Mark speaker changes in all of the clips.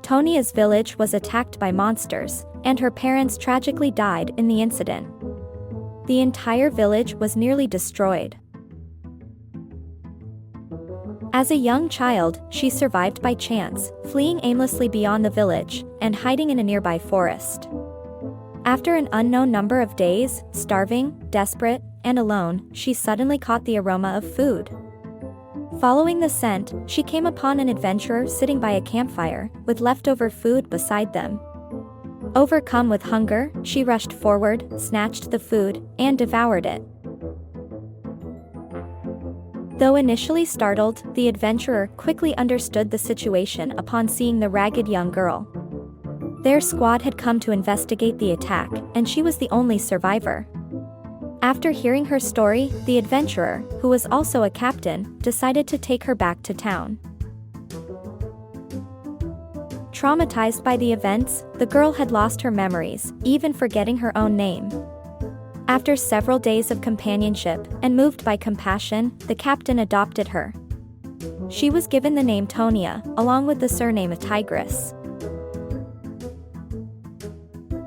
Speaker 1: Tonia's village was attacked by monsters, and her parents tragically died in the incident. The entire village was nearly destroyed. As a young child, she survived by chance, fleeing aimlessly beyond the village and hiding in a nearby forest. After an unknown number of days, starving, desperate, and alone, she suddenly caught the aroma of food. Following the scent, she came upon an adventurer sitting by a campfire, with leftover food beside them. Overcome with hunger, she rushed forward, snatched the food, and devoured it. Though initially startled, the adventurer quickly understood the situation upon seeing the ragged young girl. Their squad had come to investigate the attack, and she was the only survivor. After hearing her story, the adventurer, who was also a captain, decided to take her back to town. Traumatized by the events, the girl had lost her memories, even forgetting her own name. After several days of companionship, and moved by compassion, the captain adopted her. She was given the name Tonia, along with the surname Tigris.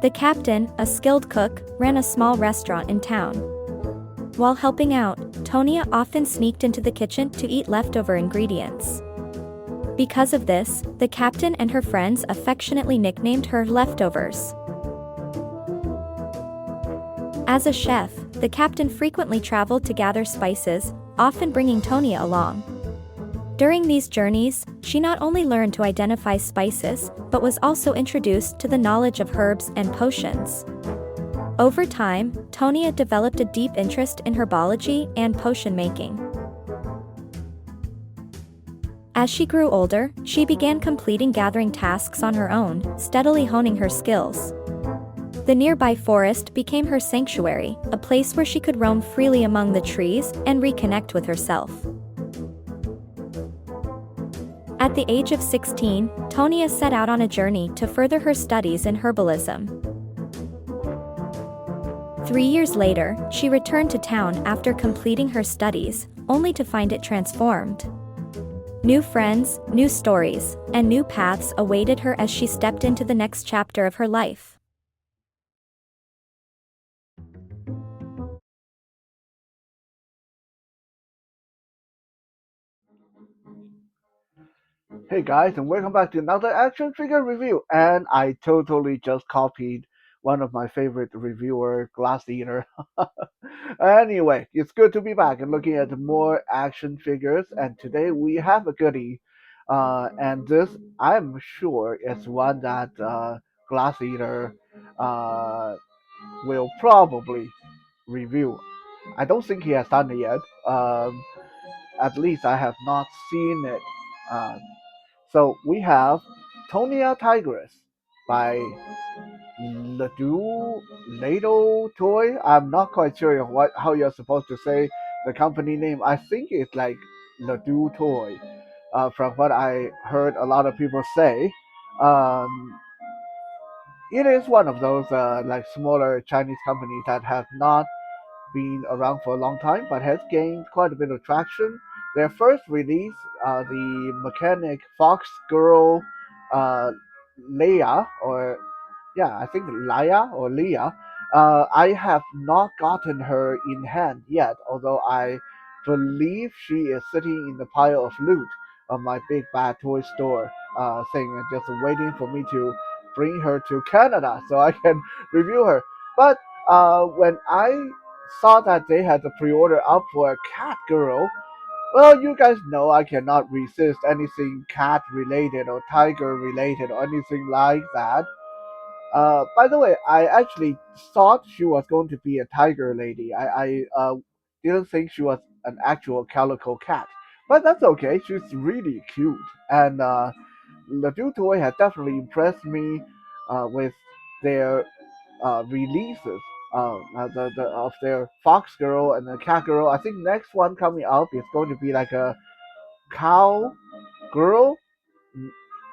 Speaker 1: The captain, a skilled cook, ran a small restaurant in town. While helping out, Tonia often sneaked into the kitchen to eat leftover ingredients. Because of this, the captain and her friends affectionately nicknamed her Leftovers. As a chef, the captain frequently traveled to gather spices, often bringing Tonia along. During these journeys, she not only learned to identify spices, but was also introduced to the knowledge of herbs and potions. Over time, Tonia developed a deep interest in herbology and potion making. As she grew older, she began completing gathering tasks on her own, steadily honing her skills. The nearby forest became her sanctuary, a place where she could roam freely among the trees and reconnect with herself. At the age of 16, Tonia set out on a journey to further her studies in herbalism. 3 years later, she returned to town after completing her studies, only to find it transformed. New friends, new stories, and new paths awaited her as she stepped into the next chapter of her life.
Speaker 2: Hey guys, and welcome back to another action figure review. And I totally just copied one of my favorite reviewer, Glass Eater. Anyway, it's good to be back and looking at more action figures. And today we have a goodie, and this I'm sure is one that Glass Eater uh, will probably review. I don't think he has done it yet. At least I have not seen it. Uh, so we have Tonia Tigris by Lado Toy. I'm not quite sure how you're supposed to say the company name. I think it's like Lado Toy, from what I heard a lot of people say. Um, it is one of those like smaller Chinese companies that have not been around for a long time, but has gained quite a bit of traction. Their first release, the Mechanic Fox Girl uh, Leia, or yeah, I think Laya or Leah. I have not gotten her in hand yet, although I believe she is sitting in the pile of loot of my big bad toy store thing and just waiting for me to bring her to Canada so I can review her. But when I saw that they had the pre-order up for a cat girl, well, you guys know I cannot resist anything cat related or tiger related or anything like that. By the way, I actually thought she was going to be a tiger lady. I didn't think she was an actual calico cat, but that's okay. She's really cute, and the Dude Toy has definitely impressed me with their releases. Of their Fox Girl and the Cat Girl. I think next one coming up is going to be like a cow girl,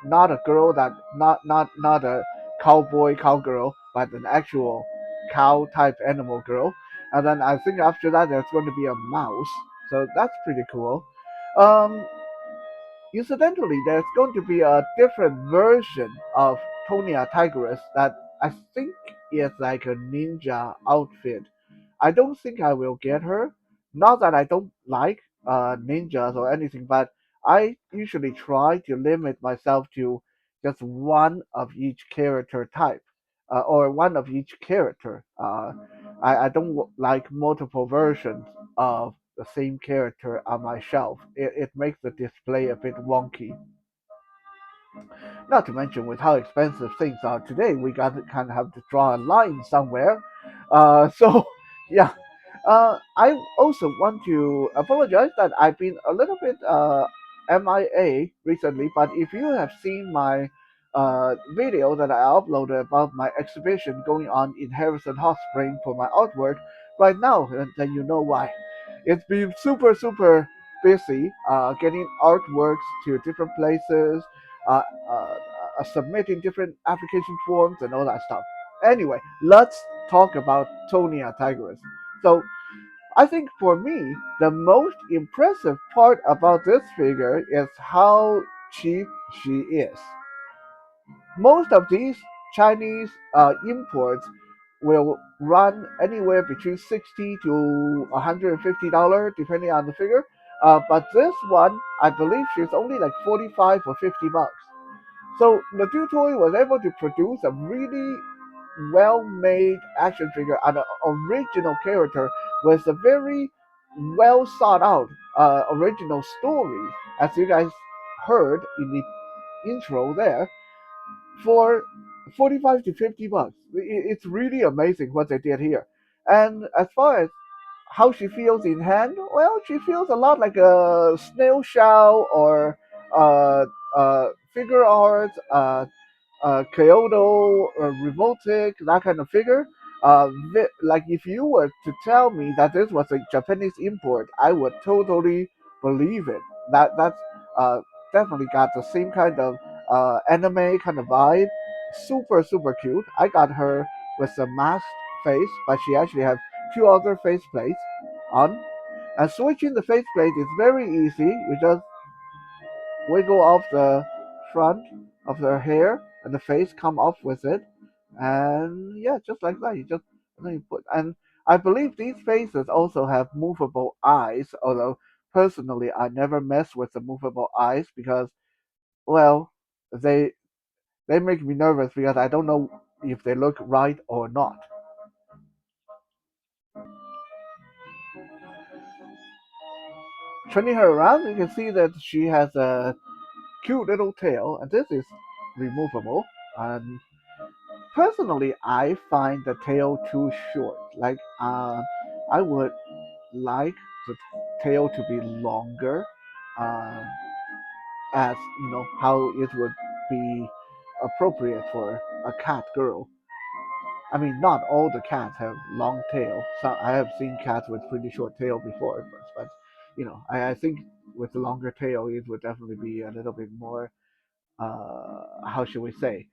Speaker 2: not a girl that not a cowboy cowgirl, but an actual cow type animal girl. And then I think after that there's going to be a mouse, so that's pretty cool. Um, Incidentally, there's going to be a different version of Tonia Tigris that I think is like a ninja outfit. I don't think I will get her. Not that I don't like ninjas or anything, but I usually try to limit myself to just one of each character type, or one of each character. I don't like multiple versions of the same character on my shelf. It makes the display a bit wonky. Not to mention with how expensive things are today, we got to kind of have to draw a line somewhere. So yeah, I also want to apologize that I've been a little bit MIA recently. But if you have seen my video that I uploaded about my exhibition going on in Harrison Hot Spring for my artwork right now, then you know why. It's been super busy getting artworks to different places, uh, uh, submitting different application forms and all that stuff. Anyway, let's talk about Tonia Tigris. So I think for me, the most impressive part about this figure is how cheap she is. Most of these Chinese imports will run anywhere between 60 to $150 depending on the figure. But this one, I believe she's only like 45 or $50. So Lado Toys was able to produce a really well-made action figure and an original character with a very well thought out original story, as you guys heard in the intro there, for 45 to $50. It's really amazing what they did here. And as far as how she feels in hand, well, she feels a lot like a snail shell or uh, figure art, Kyoto, Revoltic, that kind of figure. Like if you were to tell me that this was a Japanese import, I would totally believe it. That's uh, definitely got the same kind of anime kind of vibe. Super cute. I got her with a masked face, but she actually has two other face plates on. And switching the faceplate is very easy. You just wiggle off the front of her hair and the face come off with it. And yeah, just like that. You just and then you put and I believe these faces also have movable eyes, although personally I never mess with the movable eyes because well they they make me nervous because I don't know if they look right or not. Turning her around, you can see that she has a cute little tail, and this is removable. And personally, I find the tail too short. Like, I would like the tail to be longer, uh, as you know how it would be appropriate for a cat girl. I mean, not all the cats have long tail. Some I have seen cats with pretty short tail before, but you know, I think with the longer tail, it would definitely be a little bit more, how should we say,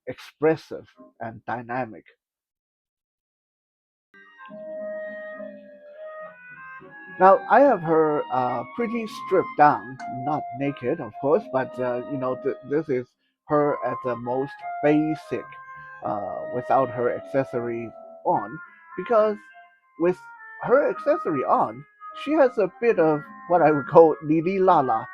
Speaker 2: expressive and dynamic. Now I have her pretty stripped down, not naked, of course, but you know this is her at the most basic, without her accessory on, because with her accessory on, she has a bit of what I would call Lili Lala.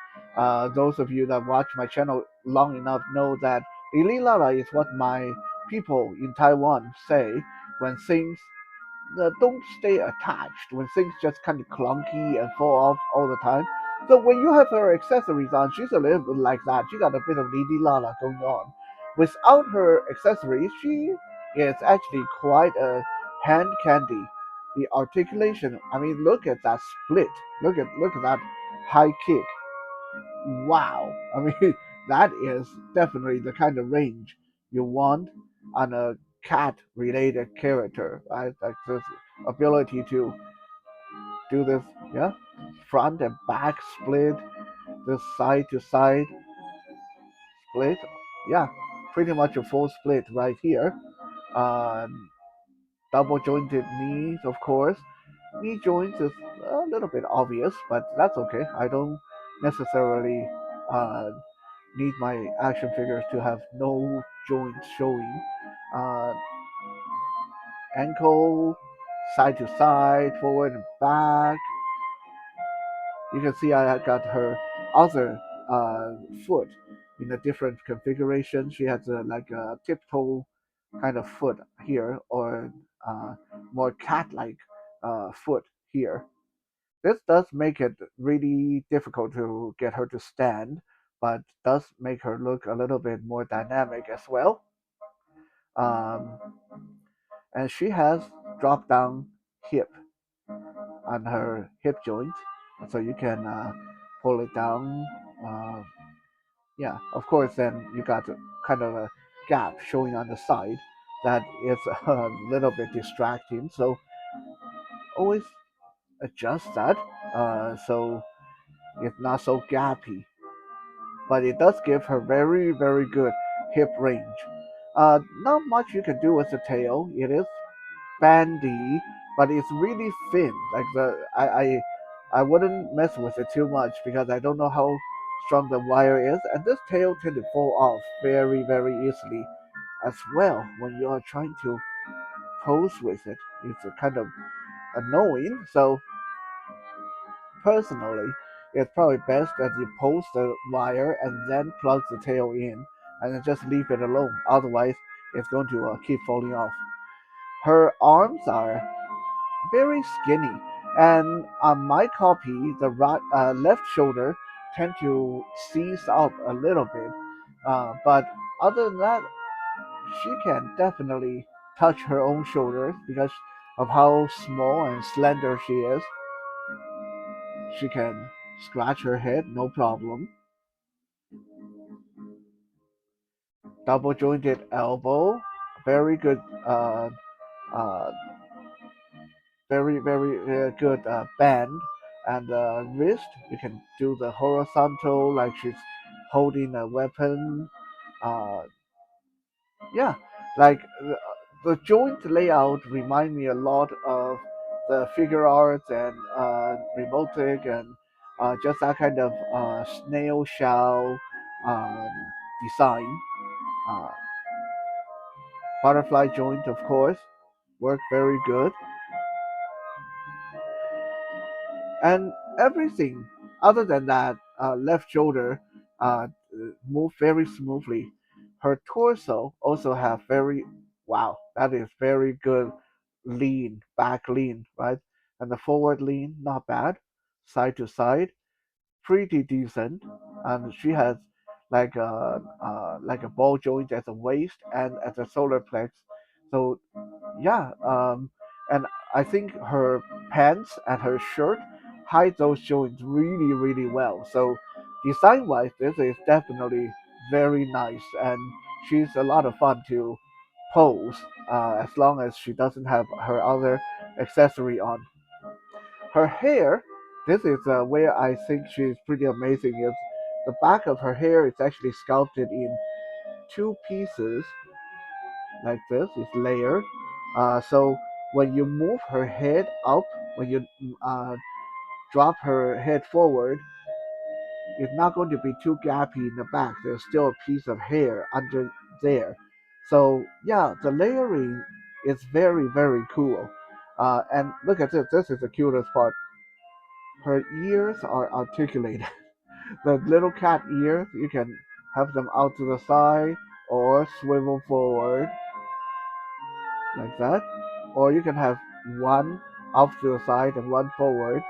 Speaker 2: Those of you that watch my channel long enough know that Lili Lala is what my people in Taiwan say when things don't stay attached when things just kind of clunky and fall off all the time. So when you have her accessories on, she's a little bit like that. She got a bit of Lady Lala going on. Without her accessories, she is actually quite a hand candy. The articulation, I mean, look at that split. Look at that high kick. Wow. I mean, that is definitely the kind of range you want on a cat related character, right? Like this ability to do this, yeah, front and back split, this side to side split. Yeah, pretty much a full split right here. Double jointed knees, of course. Knee joints is a little bit obvious, but that's okay. I don't necessarily uh, need my action figures to have no joints showing. Uh, Ankle, side to side, forward and back. You can see I got her other foot in a different configuration. She has like a tiptoe kind of foot here, or uh, more cat-like foot here. This does make it really difficult to get her to stand, but does make her look a little bit more dynamic as well. Um, and she has drop down hip on her hip joint, so you can pull it down. Uh, yeah, of course, then you got kind of a gap showing on the side that is a little bit distracting. So always adjust that so it's not so gappy. But it does give her very, very good hip range. Not much you can do with the tail. It is bandy, but it's really thin. Like I wouldn't mess with it too much because I don't know how strong the wire is, and this tail tend to fall off very, very easily as well when you are trying to pose with it. It's kind of annoying. So personally, it's probably best that you pose the wire and then plug the tail in, and then just leave it alone. Otherwise, it's going to keep falling off. Her arms are very skinny, and on my copy, the left shoulder tend to seize up a little bit. But other than that, she can definitely touch her own shoulders because of how small and slender she is. She can scratch her head, no problem. Double jointed elbow, very good, uh, very good bend and wrist. You can do the horizontal like she's holding a weapon. Uh, yeah, like the joint layout remind me a lot of the figure arts and robotic and just that kind of snail shell um, design. Uh, Butterfly joint, of course, work very good. And everything other than that left shoulder uh, move very smoothly. Her torso also have very wow, that is very good lean, back lean, right? And the forward lean, not bad. Side to side, pretty decent. And she has like a ball joint at the waist and at the solar plex. So yeah, and I think her pants and her shirt hide those joints really, really well. So design-wise, this is definitely very nice, and she's a lot of fun to pose as long as she doesn't have her other accessory on. Her hair, this is where I think she's pretty amazing. Is the back of her hair is actually sculpted in two pieces like this. It's layered. So when you move her head up, when you uh, drop her head forward, it's not going to be too gappy in the back. There's still a piece of hair under there. So yeah, the layering is very, very cool. And look at this. This is the cutest part. Her ears are articulated. The little cat ears, you can have them out to the side or swivel forward like that, or you can have one off to the side and one forward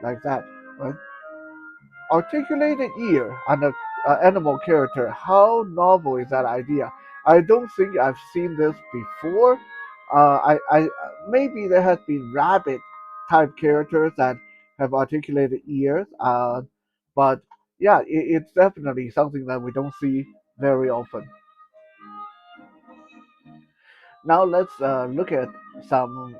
Speaker 2: like that. Right? Articulated ear on an animal character. How novel is that idea? I don't think I've seen this before. I maybe there has been rabbit type characters that have articulated ears, but yeah, it's definitely something that we don't see very often. Now let's look at some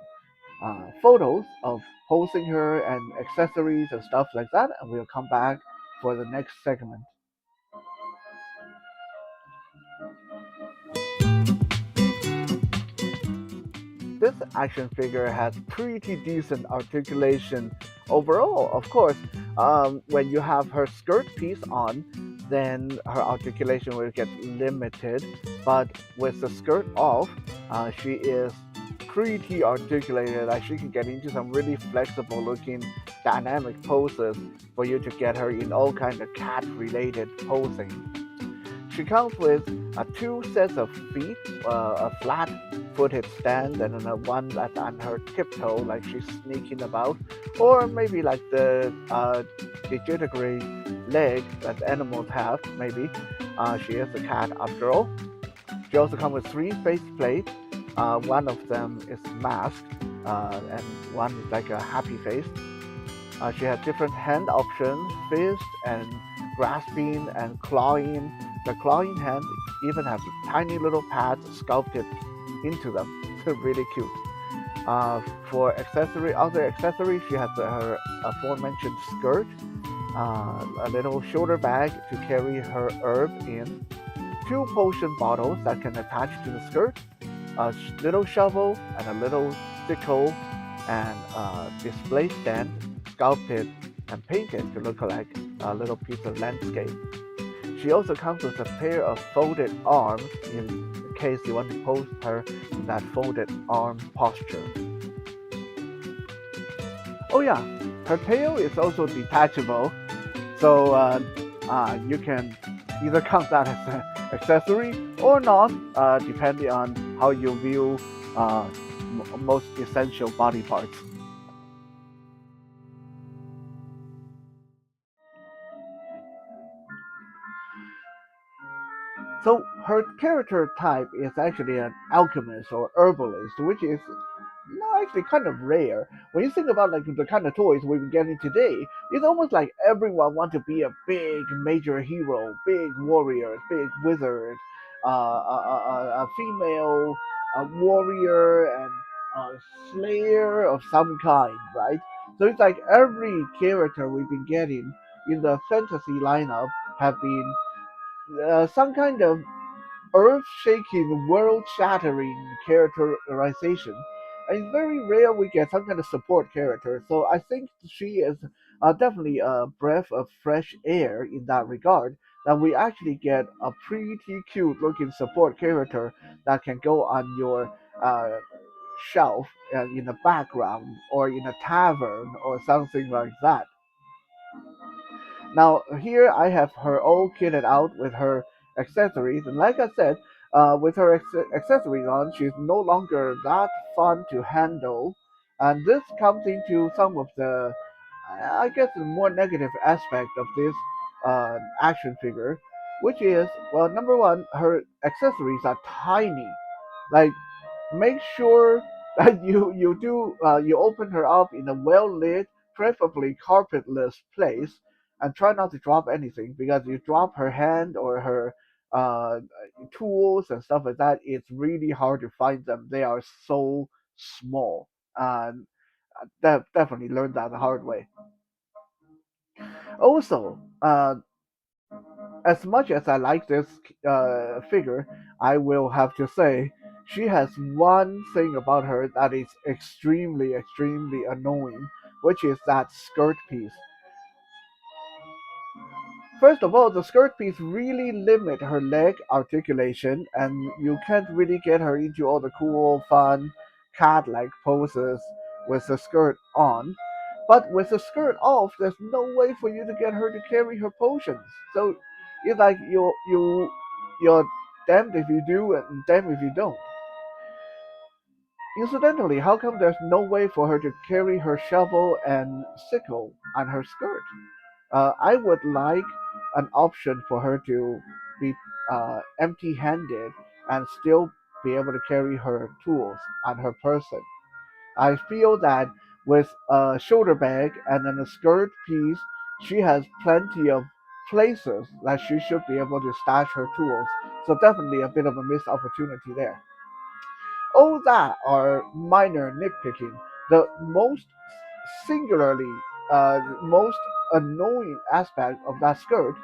Speaker 2: photos of posing her and accessories and stuff like that, and we'll come back for the next segment. This action figure has pretty decent articulation Overall, of course, when you have her skirt piece on, then her articulation will get limited. But with the skirt off, she is pretty articulated. Like she can get into some really flexible looking dynamic poses for you to get her in all kinds of cat related posing. She comes with two sets of feet, a flat-footed stand, and then a one that's on her tiptoe, like she's sneaking about, or maybe like the digitigrade leg that animals have. Maybe she is a cat after all. She also comes with three face plates. One of them is masked, and one is like a happy face. She has different hand options, fist and grasping and clawing. The clawing hand even has tiny little pads sculpted into them. Really cute. For other accessories, she has her aforementioned skirt, a little shoulder bag to carry her herb in, two potion bottles that can attach to the skirt, a little shovel and a little sickle, and a display stand sculpted and painted to look like a little piece of landscape. She also comes with a pair of folded arms in case you want to pose her in that folded arm posture. Oh yeah, her tail is also detachable, so you can either count that as an accessory or not, depending on how you view most essential body parts. So her character type is actually an alchemist or herbalist, which is no, actually kind of rare. When you think about like the kind of toys we're getting today, it's almost like everyone wants to be a big major hero, big warrior, big wizard, a female warrior, and a slayer of some kind, right? So it's like every character we've been getting in the fantasy lineup have been some kind of earth-shaking, world-shattering characterization. And it's very rare we get some kind of support character. So I think she is definitely a breath of fresh air in that regard. That we actually get a pretty cute-looking support character that can go on your shelf in the background or in a tavern or something like that. Now here I have her all kitted out with her accessories, and like I said, with her accessories on, she's no longer that fun to handle, and this comes into some of the, I guess, the more negative aspect of this action figure, which is, well, number one, her accessories are tiny. Like make sure that you open her up in a well lit, preferably carpetless place, and try not to drop anything because you drop her hand or her uh, tools and stuff like that. It's really hard to find them. They are so small, and definitely learned that the hard way. Also, as much as I like this figure, I will have to say she has one thing about her that is extremely, extremely annoying, which is that skirt piece. First of all, the skirt piece really limit her leg articulation, and you can't really get her into all the cool, fun, cat-like poses with the skirt on. But with the skirt off, there's no way for you to get her to carry her potions. So it's like you're damned if you do and damned if you don't. Incidentally, how come there's no way for her to carry her shovel and sickle on her skirt? I would like an option for her to be empty-handed and still be able to carry her tools on her person. I feel that with a shoulder bag and then a skirt piece, she has plenty of places that she should be able to stash her tools. So definitely a bit of a missed opportunity there. All that are minor nitpicking. The most singularly, most annoying aspect of that skirt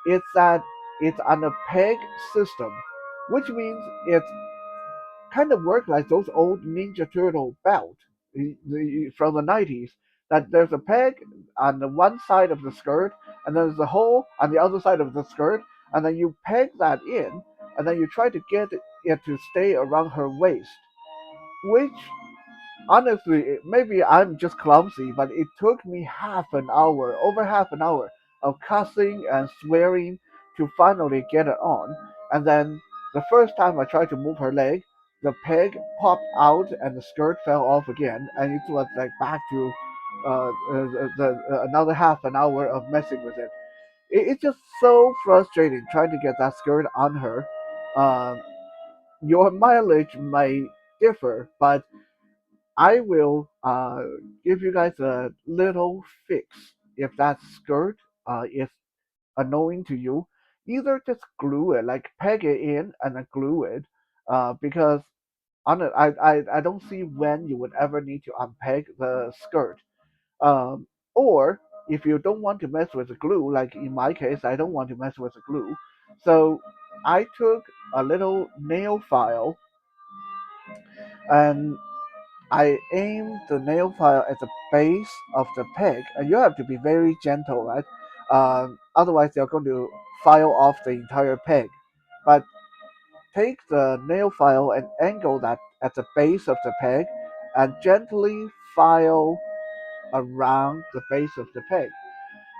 Speaker 2: is that it's on a peg system, which means it kind of works like those old Ninja Turtle belt from the 90s. that there's a peg on the one side of the skirt, and then there's a hole on the other side of the skirt, and then you peg that in, and then you try to get it to stay around her waist, which honestly, maybe I'm just clumsy, but it took me half an hour, over half an hour of cussing and swearing to finally get it on. And then the first time I tried to move her leg, the peg popped out and the skirt fell off again, and it was like back to another half an hour of messing with it. It's just so frustrating trying to get that skirt on her. Um, your mileage may differ, but I will give you guys a little fix if that skirt is annoying to you. Either just glue it, like peg it in and then glue it, because I don't see when you would ever need to unpeg the skirt. Or if you don't want to mess with the glue, like in my case, I don't want to mess with the glue. So I took a little nail file and I aim the nail file at the base of the peg, and you have to be very gentle, right? Otherwise, you're going to file off the entire peg. But take the nail file and angle that at the base of the peg, and gently file around the base of the peg.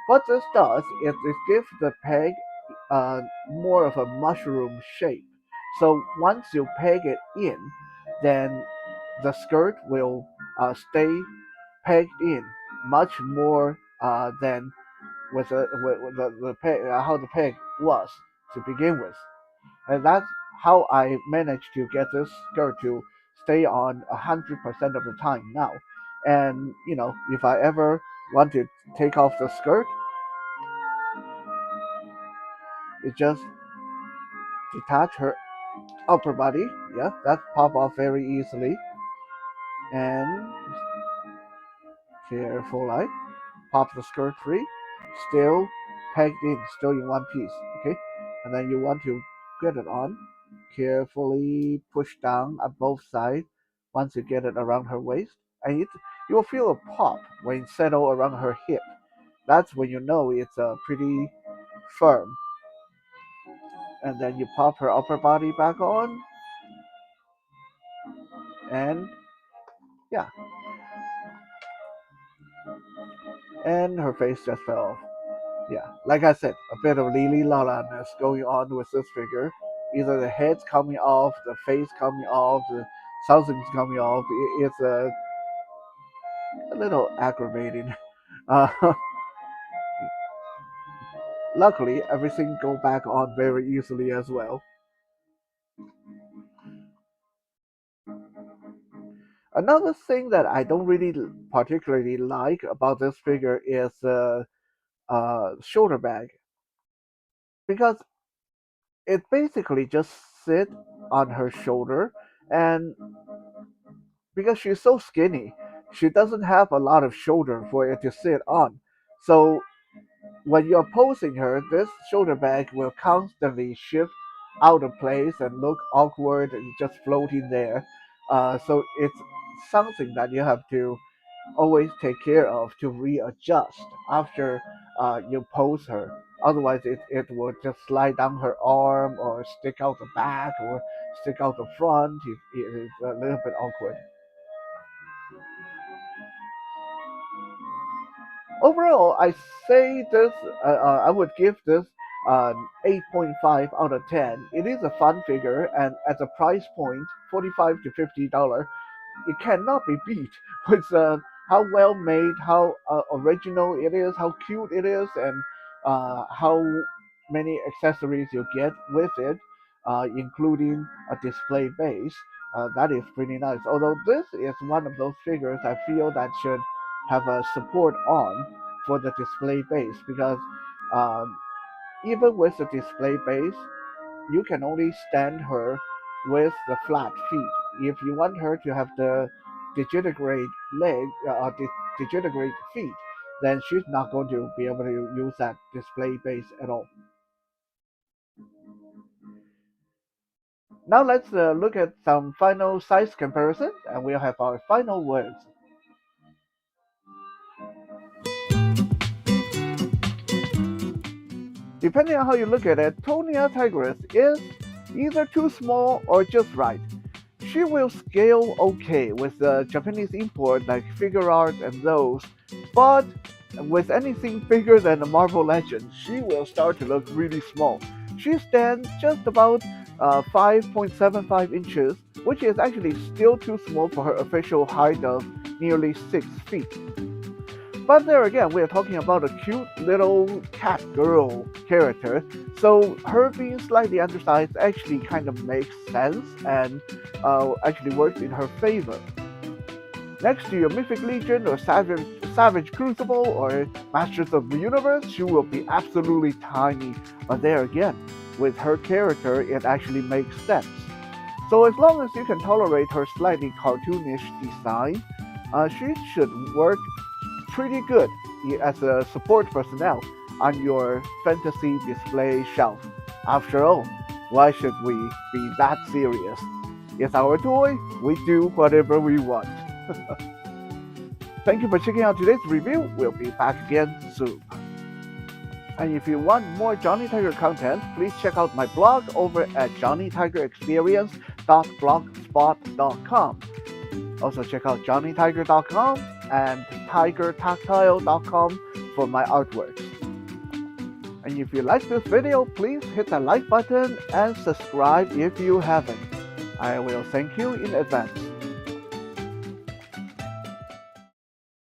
Speaker 2: What this does is it gives the peg more of a mushroom shape. So once you peg it in, then the skirt will stay pegged in much more than with the peg, how the peg was to begin with. And that's how I managed to get this skirt to stay on 100% of the time now. And if I ever want to take off the skirt, it just detach her upper body. Yeah, that pop off very easily. And careful, like pop the skirt free, still pegged in, still in one piece. Okay, and then you want to get it on. Carefully push down on both sides. Once you get it around her waist, and you will feel a pop when it settle around her hip. That's when you know it's pretty firm. And then you pop her upper body back on, and yeah, and her face just fell off. Yeah, like I said, a bit of Lily Lala-ness going on with this figure. Either the head's coming off, the face coming off, the something's coming off. It's a little aggravating. Uh, luckily, everything go back on very easily as well. Another thing that I don't really particularly like about this figure is shoulder bag, because it basically just sit on her shoulder, and because she's so skinny, she doesn't have a lot of shoulder for it to sit on. So when you're posing her, this shoulder bag will constantly shift out of place and look awkward and just floating there. So it's something that you have to always take care of to readjust after you pose her. Otherwise, it will just slide down her arm or stick out the back or stick out the front. It's a little bit awkward. Overall, I would give this 8.5 out of 10. It is a fun figure, and at a price point, $45 to $50, it cannot be beat with how well made, how original it is, how cute it is, and how many accessories you get with it, including a display base. That is pretty nice. Although this is one of those figures I feel that should have a support on for the display base, because um, even with the display base, you can only stand her with the flat feet. If you want her to have the digitigrade leg, digitigrade feet, then she's not going to be able to use that display base at all. Now let's look at some final size comparison, and we'll have our final words. Depending on how you look at it, Tonia Tigris is either too small or just right. She will scale okay with the Japanese import like figure art and those, but with anything bigger than the Marvel Legends, she will start to look really small. She stands just about 5.75 inches, which is actually still too small for her official height of nearly 6 feet. But there again, we are talking about a cute little cat girl character, so her being slightly undersized actually kind of makes sense and actually works in her favor. Next to your Mythic Legion or Savage Crucible or Masters of the Universe, she will be absolutely tiny, but there again, with her character, it actually makes sense. So as long as you can tolerate her slightly cartoonish design, she should work pretty good as a support personnel on your fantasy display shelf. After all, why should we be that serious? It's our toy, we do whatever we want. Thank you for checking out today's review. We'll be back again soon. And if you want more Johnny Tiger content, please check out my blog over at johnnytigerexperience.blogspot.com. Also check out johnnytiger.com and tigertactile.com for my artworks. And if you like this video, please hit the like button and subscribe if you haven't. I will thank you in advance.